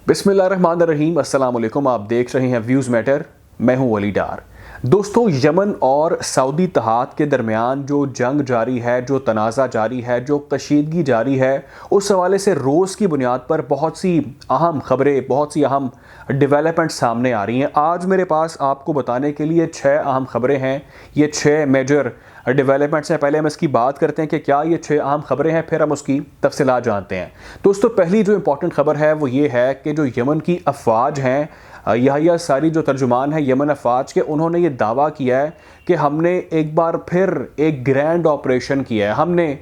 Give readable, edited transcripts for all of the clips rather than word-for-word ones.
بسم اللہ الرحمن الرحیم، السلام علیکم۔ آپ دیکھ رہے ہیں ویوز میٹر، میں ہوں ولی ڈار۔ دوستو، یمن اور سعودی اتحاد کے درمیان جو جنگ جاری ہے، جو تنازع جاری ہے، جو کشیدگی جاری ہے، اس حوالے سے روز کی بنیاد پر بہت سی اہم خبریں، بہت سی اہم ڈیولپمنٹ سامنے آ رہی ہیں۔ آج میرے پاس آپ کو بتانے کے لیے 6 اہم خبریں ہیں، یہ 6 میجر ڈیولپمنٹس ہیں۔ پہلے ہم اس کی بات کرتے ہیں کہ کیا یہ 6 اہم خبریں ہیں، پھر ہم اس کی تفصیلات جانتے ہیں۔ دوستو، پہلی جو امپورٹنٹ خبر ہے وہ یہ ہے کہ جو یمن کی افواج ہیں، یحییٰ ساری جو ترجمان ہیں یمن افواج کے، انہوں نے یہ دعویٰ کیا ہے کہ ہم نے ایک بار پھر ایک گرینڈ آپریشن کیا ہے۔ ہم نے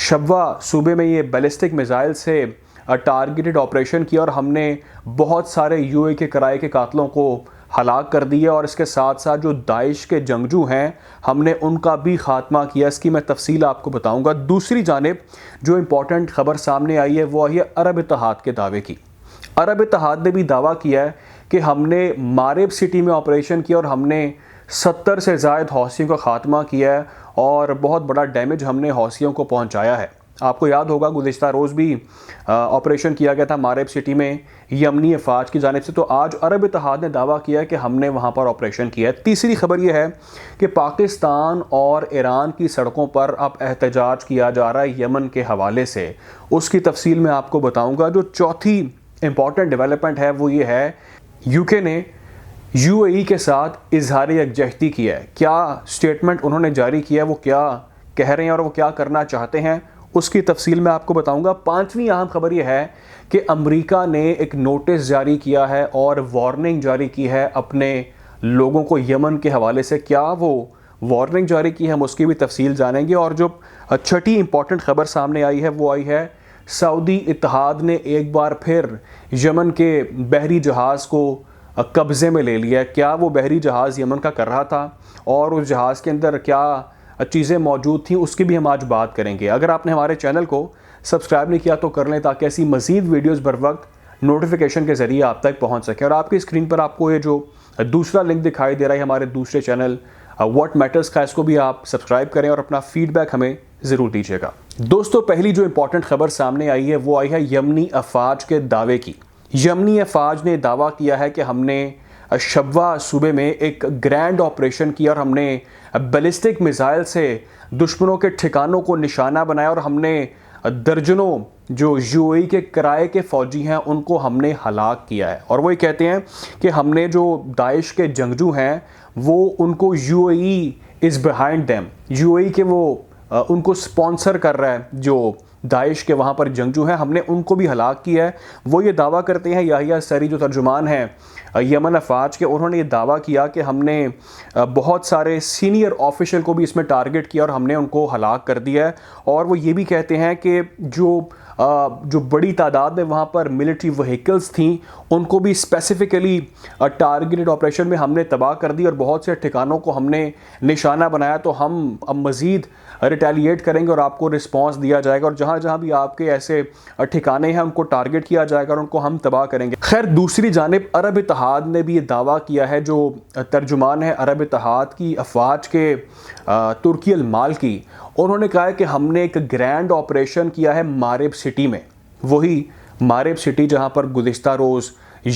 شبوہ صوبے میں یہ بیلسٹک میزائل سے ٹارگیٹڈ آپریشن کیا اور ہم نے بہت سارے یو اے کے کرائے کے قاتلوں کو ہلاک کر دیا، اور اس کے ساتھ ساتھ جو داعش کے جنگجو ہیں ہم نے ان کا بھی خاتمہ کیا۔ اس کی میں تفصیل آپ کو بتاؤں گا۔ دوسری جانب جو امپورٹنٹ خبر سامنے آئی ہے وہ آئی ہے عرب اتحاد کے دعوے کی۔ عرب اتحاد نے بھی دعویٰ کیا ہے کہ ہم نے مارب سٹی میں آپریشن کیا اور ہم نے 70 سے زائد حوثیوں کا خاتمہ کیا ہے، اور بہت بڑا ڈیمیج ہم نے حوثیوں کو پہنچایا ہے۔ آپ کو یاد ہوگا گزشتہ روز بھی آپریشن کیا گیا تھا مارب سٹی میں یمنی افواج کی جانب سے، تو آج عرب اتحاد نے دعویٰ کیا ہے کہ ہم نے وہاں پر آپریشن کیا ہے۔ تیسری خبر یہ ہے کہ پاکستان اور ایران کی سڑکوں پر اب احتجاج کیا جا رہا ہے یمن کے حوالے سے، اس کی تفصیل میں آپ کو بتاؤں گا۔ جو چوتھی امپورٹنٹ ڈیولپمنٹ ہے وہ یہ ہے یو کے نے یو اے ای کے ساتھ اظہار یکجہتی کیا ہے۔ کیا سٹیٹمنٹ انہوں نے جاری کیا ہے، وہ کیا کہہ رہے ہیں اور وہ کیا کرنا چاہتے ہیں، اس کی تفصیل میں آپ کو بتاؤں گا۔ پانچویں اہم خبر یہ ہے کہ امریکہ نے ایک نوٹس جاری کیا ہے اور وارننگ جاری کی ہے اپنے لوگوں کو یمن کے حوالے سے۔ کیا وہ وارننگ جاری کی ہے، ہم اس کی بھی تفصیل جانیں گے۔ اور جو چھٹی امپورٹنٹ خبر سامنے آئی ہے وہ آئی ہے سعودی اتحاد نے ایک بار پھر یمن کے بحری جہاز کو قبضے میں لے لیا ہے۔ کیا وہ بحری جہاز یمن کا کر رہا تھا اور اس جہاز کے اندر کیا چیزیں موجود تھیں، اس کی بھی ہم آج بات کریں گے۔ اگر آپ نے ہمارے چینل کو سبسکرائب نہیں کیا تو کر لیں تاکہ ایسی مزید ویڈیوز بر وقت نوٹیفیکیشن کے ذریعے آپ تک پہنچ سکیں۔ اور آپ کی اسکرین پر آپ کو یہ جو دوسرا لنک دکھائی دے رہا ہے ہمارے دوسرے چینل واٹ میٹرز کا، اس کو بھی آپ سبسکرائب کریں اور اپنا فیڈ بیک ہمیں ضرور دیجیے گا۔ دوستو، پہلی جو امپورٹنٹ خبر سامنے آئی ہے وہ آئی ہے یمنی افواج کے دعوے کی۔ یمنی افواج نے دعویٰ کیا ہے کہ ہم نے شبوہ صوبے میں ایک گرینڈ آپریشن کیا اور ہم نے بیلسٹک میزائل سے دشمنوں کے ٹھکانوں کو نشانہ بنایا، اور ہم نے درجنوں جو یو اے ای کے کرائے کے فوجی ہیں ان کو ہم نے ہلاک کیا ہے۔ اور وہ یہ کہتے ہیں کہ ہم نے جو داعش کے جنگجو ہیں وہ ان کو U A E is behind them, U A E کے وہ ان کو سپانسر کر رہا ہے، جو داعش کے وہاں پر جنگجو ہیں ہم نے ان کو بھی ہلاک کیا ہے۔ وہ یہ دعویٰ کرتے ہیں، یحییٰ سری جو ترجمان ہیں یمن افواج کے، انہوں نے یہ دعویٰ کیا کہ ہم نے بہت سارے سینئر آفیشل کو بھی اس میں ٹارگٹ کیا اور ہم نے ان کو ہلاک کر دیا ہے۔ اور وہ یہ بھی کہتے ہیں کہ جو بڑی تعداد میں وہاں پر ملٹری وہیکلز تھیں ان کو بھی اسپیسیفکلی ٹارگیٹڈ آپریشن میں ہم نے تباہ کر دی، اور بہت سے ٹھکانوں کو ہم نے نشانہ بنایا۔ تو ہم اب مزید ریٹیلیٹ کریں گے اور آپ کو رسپانس دیا جائے گا، اور جہاں جہاں بھی آپ کے ایسے ٹھکانے ہیں ان کو ٹارگٹ کیا جائے گا اور ان کو ہم تباہ کریں گے۔ خیر، دوسری جانب عرب اتحاد نے بھی یہ دعویٰ کیا ہے، جو ترجمان ہے عرب اتحاد کی افواج کے ترکی المالکی، انہوں نے کہا ہے کہ ہم نے ایک گرینڈ آپریشن کیا ہے مارب سٹی میں، وہی مارب سٹی جہاں پر گزشتہ روز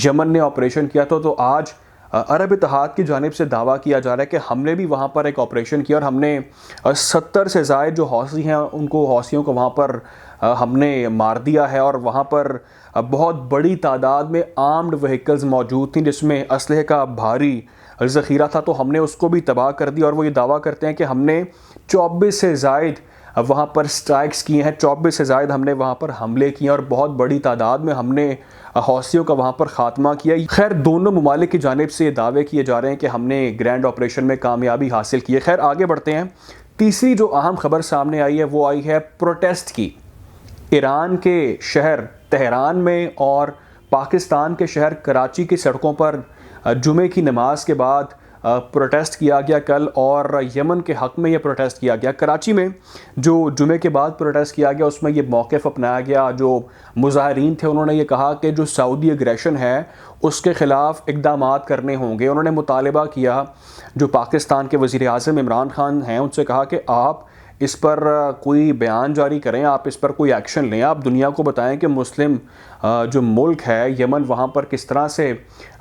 یمن نے آپریشن کیا تھا۔ تو آج عرب اتحاد کی جانب سے دعویٰ کیا جا رہا ہے کہ ہم نے بھی وہاں پر ایک آپریشن کیا اور ہم نے 70 سے زائد جو حوثی ہیں ان کو حوثیوں کو وہاں پر ہم نے مار دیا ہے، اور وہاں پر بہت بڑی تعداد میں آرمڈ وہیکلز موجود تھیں جس میں اسلحے کا بھاری ذخیرہ تھا، تو ہم نے اس کو بھی تباہ کر دیا۔ اور وہ یہ دعویٰ کرتے ہیں کہ ہم نے 24 سے زائد وہاں پر سٹرائکس کیے ہیں، 24 سے زائد ہم نے وہاں پر حملے کیے اور بہت بڑی تعداد میں ہم نے حوثیوں کا وہاں پر خاتمہ کیا۔ خیر، دونوں ممالک کی جانب سے یہ دعوے کیے جا رہے ہیں کہ ہم نے گرینڈ آپریشن میں کامیابی حاصل کی ہے۔ خیر، آگے بڑھتے ہیں۔ تیسری جو اہم خبر سامنے آئی ہے وہ آئی ہے پروٹیسٹ کی۔ ایران کے شہر تہران میں اور پاکستان کے شہر کراچی کی سڑکوں پر جمعے کی نماز کے بعد پروٹیسٹ کیا گیا کل، اور یمن کے حق میں یہ پروٹیسٹ کیا گیا۔ کراچی میں جو جمعے کے بعد پروٹیسٹ کیا گیا اس میں یہ موقف اپنایا گیا۔ جو مظاہرین تھے انہوں نے یہ کہا کہ جو سعودی اگریشن ہے اس کے خلاف اقدامات کرنے ہوں گے۔ انہوں نے مطالبہ کیا جو پاکستان کے وزیر اعظم عمران خان ہیں ان سے، کہا کہ آپ اس پر کوئی بیان جاری کریں، آپ اس پر کوئی ایکشن لیں، آپ دنیا کو بتائیں کہ مسلم جو ملک ہے یمن، وہاں پر کس طرح سے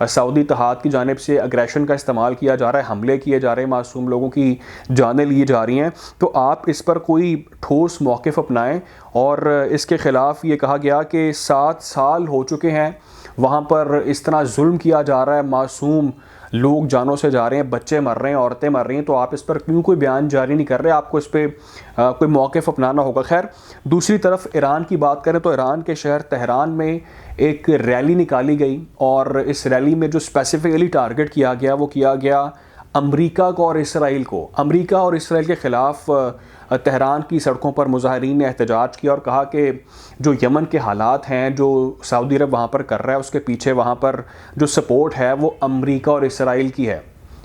سعودی اتحاد کی جانب سے اگریشن کا استعمال کیا جا رہا ہے، حملے کیے جا رہے ہیں، معصوم لوگوں کی جانیں لی جا رہی ہیں۔ تو آپ اس پر کوئی ٹھوس موقف اپنائیں۔ اور اس کے خلاف یہ کہا گیا کہ 7 سال ہو چکے ہیں وہاں پر اس طرح ظلم کیا جا رہا ہے، معصوم لوگ جانوں سے جا رہے ہیں، بچے مر رہے ہیں، عورتیں مر رہی ہیں، تو آپ اس پر کیوں کوئی بیان جاری نہیں کر رہے؟ آپ کو اس پہ کوئی موقف اپنانا ہوگا۔ خیر، دوسری طرف ایران کی بات کریں تو ایران کے شہر تہران میں ایک ریلی نکالی گئی، اور اس ریلی میں جو اسپیسیفکلی ٹارگٹ کیا گیا وہ کیا گیا امریکہ کو اور اسرائیل کو۔ امریکہ اور اسرائیل کے خلاف تہران کی سڑکوں پر مظاہرین نے احتجاج کیا اور کہا کہ جو یمن کے حالات ہیں، جو سعودی عرب وہاں پر کر رہا ہے، اس کے پیچھے وہاں پر جو سپورٹ ہے وہ امریکہ اور اسرائیل کی ہے۔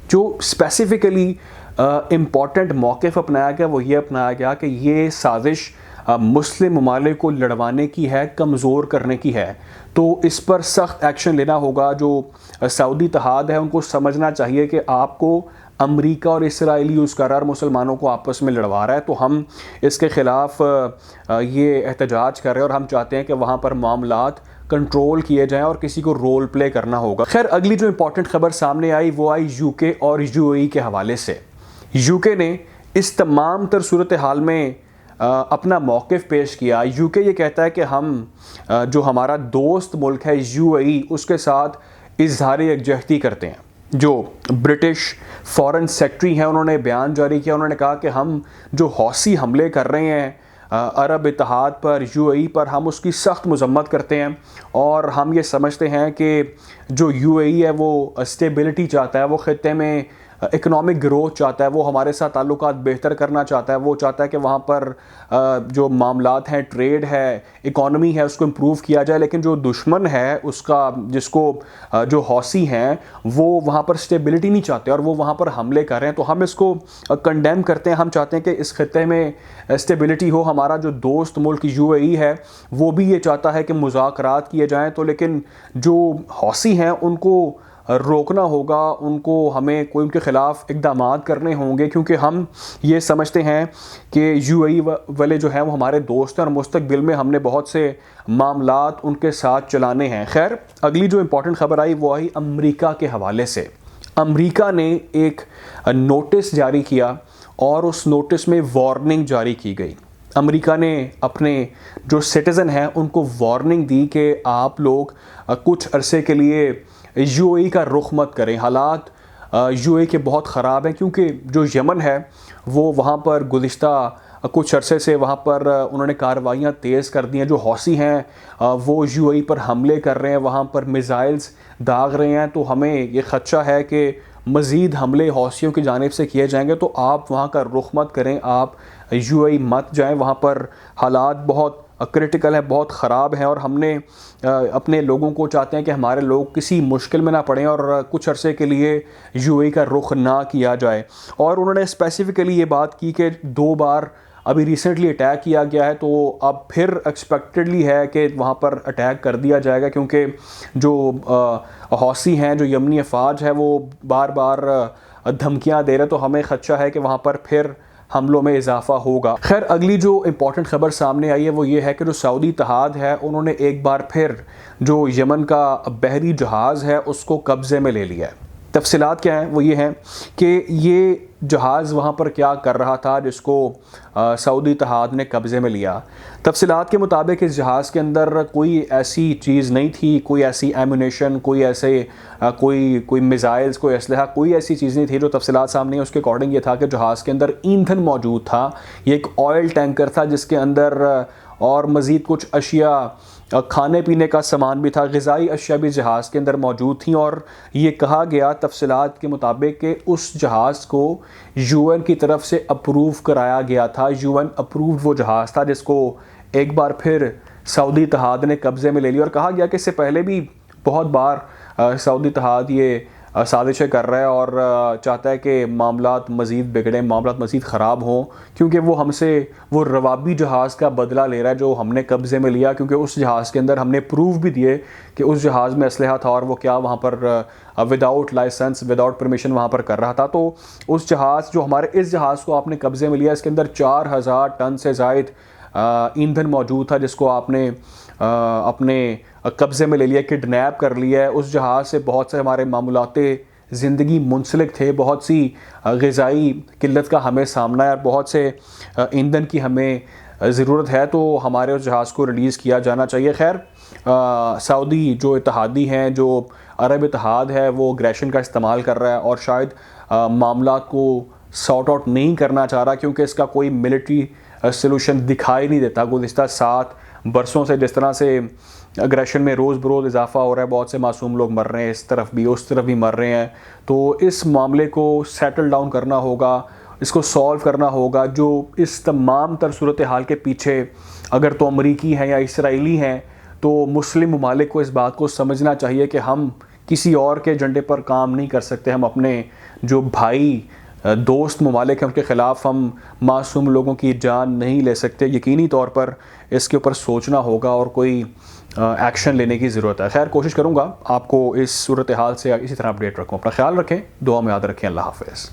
جو اسپیسیفکلی امپورٹنٹ موقف اپنایا گیا وہ یہ اپنایا گیا کہ یہ سازش مسلم ممالک کو لڑوانے کی ہے، کمزور کرنے کی ہے، تو اس پر سخت ایکشن لینا ہوگا۔ جو سعودی اتحاد ہے ان کو سمجھنا چاہیے کہ آپ کو امریکہ اور اسرائیل یوز کر رہا ہے اور مسلمانوں کو آپس میں لڑوا رہا ہے، تو ہم اس کے خلاف یہ احتجاج کر رہے ہیں اور ہم چاہتے ہیں کہ وہاں پر معاملات کنٹرول کیے جائیں اور کسی کو رول پلے کرنا ہوگا۔ خیر، اگلی جو امپورٹنٹ خبر سامنے آئی وہ آئی یو کے اور یو اے ای کے حوالے سے۔ یو کے نے اس تمام تر صورتحال میں اپنا موقف پیش کیا۔ یو کے یہ کہتا ہے کہ ہم جو ہمارا دوست ملک ہے یو اے ای، اس کے ساتھ اظہار یکجہتی کرتے ہیں۔ جو برٹش فارن سیکرٹری ہیں انہوں نے بیان جاری کیا، انہوں نے کہا کہ ہم جو حوثی حملے کر رہے ہیں عرب اتحاد پر، یو اے ای پر، ہم اس کی سخت مذمت کرتے ہیں، اور ہم یہ سمجھتے ہیں کہ جو یو اے ای ہے وہ اسٹیبلٹی چاہتا ہے، وہ خطے میں اکنامک گروتھ چاہتا ہے، وہ ہمارے ساتھ تعلقات بہتر کرنا چاہتا ہے، وہ چاہتا ہے کہ وہاں پر جو معاملات ہیں، ٹریڈ ہے، اکانومی ہے، اس کو امپروو کیا جائے۔ لیکن جو دشمن ہے اس کا، جس کو جو حوثی ہیں وہ وہاں پر اسٹیبلٹی نہیں چاہتے اور وہ وہاں پر حملے کر رہے ہیں، تو ہم اس کو کنڈیم کرتے ہیں۔ ہم چاہتے ہیں کہ اس خطے میں اسٹیبلٹی ہو۔ ہمارا جو دوست ملک یو اے ای ہے وہ بھی یہ چاہتا ہے کہ مذاکرات کیے جائیں، تو لیکن جو حوثی ہیں ان کو روکنا ہوگا، ان کو ہمیں کوئی ان کے خلاف اقدامات کرنے ہوں گے، کیونکہ ہم یہ سمجھتے ہیں کہ یو اے ای والے جو ہیں وہ ہمارے دوست ہیں اور مستقبل میں ہم نے بہت سے معاملات ان کے ساتھ چلانے ہیں۔ خیر، اگلی جو امپورٹنٹ خبر آئی وہ آئی امریکہ کے حوالے سے۔ امریکہ نے ایک نوٹس جاری کیا اور اس نوٹس میں وارننگ جاری کی گئی۔ امریکہ نے اپنے جو سٹیزن ہیں ان کو وارننگ دی کہ آپ لوگ کچھ عرصے کے لیے یو اے ای کا رخ مت کریں۔ حالات یو اے کے بہت خراب ہیں، کیونکہ جو یمن ہے وہ وہاں پر گزشتہ کچھ عرصے سے وہاں پر انہوں نے کارروائیاں تیز کر دی ہیں۔ جو حوثی ہیں وہ یو اے ای پر حملے کر رہے ہیں، وہاں پر میزائلز داغ رہے ہیں، تو ہمیں یہ خدشہ ہے کہ مزید حملے حوثیوں کی جانب سے کیے جائیں گے، تو آپ وہاں کا رخ مت کریں، آپ یو اے ای مت جائیں۔ وہاں پر حالات بہت کرٹیکل ہیں، بہت خراب ہیں، اور ہم نے اپنے لوگوں کو چاہتے ہیں کہ ہمارے لوگ کسی مشکل میں نہ پڑیں اور کچھ عرصے کے لیے یو اے ای کا رخ نہ کیا جائے۔ اور انہوں نے اسپیسیفکلی یہ بات کی کہ 2 بار ابھی ریسنٹلی اٹیک کیا گیا ہے، تو اب پھر ایکسپیکٹڈلی ہے کہ وہاں پر اٹیک کر دیا جائے گا، کیونکہ جو حوثی ہیں، جو یمنی افواج ہے، وہ بار بار دھمکیاں دے رہے، تو ہمیں خدشہ ہے کہ وہاں پر پھر حملوں میں اضافہ ہوگا۔ خیر، اگلی جو امپورٹنٹ خبر سامنے آئی ہے وہ یہ ہے کہ جو سعودی اتحاد ہے انہوں نے ایک بار پھر جو یمن کا بحری جہاز ہے اس کو قبضے میں لے لیا ہے۔ تفصیلات کیا ہیں؟ وہ یہ ہیں کہ یہ جہاز وہاں پر کیا کر رہا تھا جس کو سعودی اتحاد نے قبضے میں لیا۔ تفصیلات کے مطابق اس جہاز کے اندر کوئی ایسی چیز نہیں تھی، کوئی ایسی ایمونیشن، کوئی ایسے کوئی میزائلز، کوئی اسلحہ، کوئی ایسی چیز نہیں تھی۔ جو تفصیلات سامنے ہیں اس کے اکارڈنگ یہ تھا کہ جہاز کے اندر ایندھن موجود تھا، یہ ایک آئل ٹینکر تھا جس کے اندر اور مزید کچھ اشیاء، کھانے پینے کا سامان بھی تھا، غذائی اشیاء بھی جہاز کے اندر موجود تھیں، اور یہ کہا گیا تفصیلات کے مطابق کہ اس جہاز کو یو این کی طرف سے اپروو کرایا گیا تھا۔ یو این اپرووڈ وہ جہاز تھا جس کو ایک بار پھر سعودی اتحاد نے قبضے میں لے لیا، اور کہا گیا کہ اس سے پہلے بھی بہت بار سعودی اتحاد یہ سازشیں کر رہا ہے اور چاہتا ہے کہ معاملات مزید بگڑیں، معاملات مزید خراب ہوں، کیونکہ وہ ہم سے وہ روابی جہاز کا بدلہ لے رہا ہے جو ہم نے قبضے میں لیا، کیونکہ اس جہاز کے اندر ہم نے پروف بھی دیے کہ اس جہاز میں اسلحہ تھا اور وہ کیا وہاں پر وداؤٹ لائسنس وداؤٹ پرمیشن وہاں پر کر رہا تھا۔ تو اس جہاز جو ہمارے اس جہاز کو آپ نے قبضے میں لیا، اس کے اندر 4000 ٹن سے زائد ایندھن موجود تھا جس کو آپ نے اپنے قبضے میں لے لیا، کڈنیپ کر لیا ہے۔ اس جہاز سے بہت سے ہمارے معاملات زندگی منسلک تھے، بہت سی غذائی قلت کا ہمیں سامنا ہے اور بہت سے ایندھن کی ہمیں ضرورت ہے، تو ہمارے اس جہاز کو ریلیز کیا جانا چاہیے۔ خیر سعودی جو اتحادی ہیں، جو عرب اتحاد ہے، وہ اگریشن کا استعمال کر رہا ہے اور شاید معاملات کو سارٹ آؤٹ نہیں کرنا چاہ رہا، کیونکہ اس کا کوئی ملٹری سلوشن دکھائی نہیں دیتا۔ گزشتہ 7 برسوں سے جس طرح سے اگریشن میں روز بروز اضافہ ہو رہا ہے، بہت سے معصوم لوگ مر رہے ہیں، اس طرف بھی اس طرف بھی مر رہے ہیں، تو اس معاملے کو سیٹل ڈاؤن کرنا ہوگا، اس کو سالو کرنا ہوگا۔ جو اس تمام تر صورتحال کے پیچھے اگر تو امریکی ہیں یا اسرائیلی ہیں، تو مسلم ممالک کو اس بات کو سمجھنا چاہیے کہ ہم کسی اور کے ایجنڈے پر کام نہیں کر سکتے، ہم اپنے جو بھائی دوست ممالک ہیں ان کے خلاف ہم معصوم لوگوں کی جان نہیں لے سکتے۔ یقینی طور پر اس کے اوپر سوچنا ہوگا اور کوئی ایکشن لینے کی ضرورت ہے۔ خیر کوشش کروں گا آپ کو اس صورتحال سے اسی طرح اپڈیٹ رکھوں۔ اپنا خیال رکھیں، دعا میں یاد رکھیں۔ اللہ حافظ۔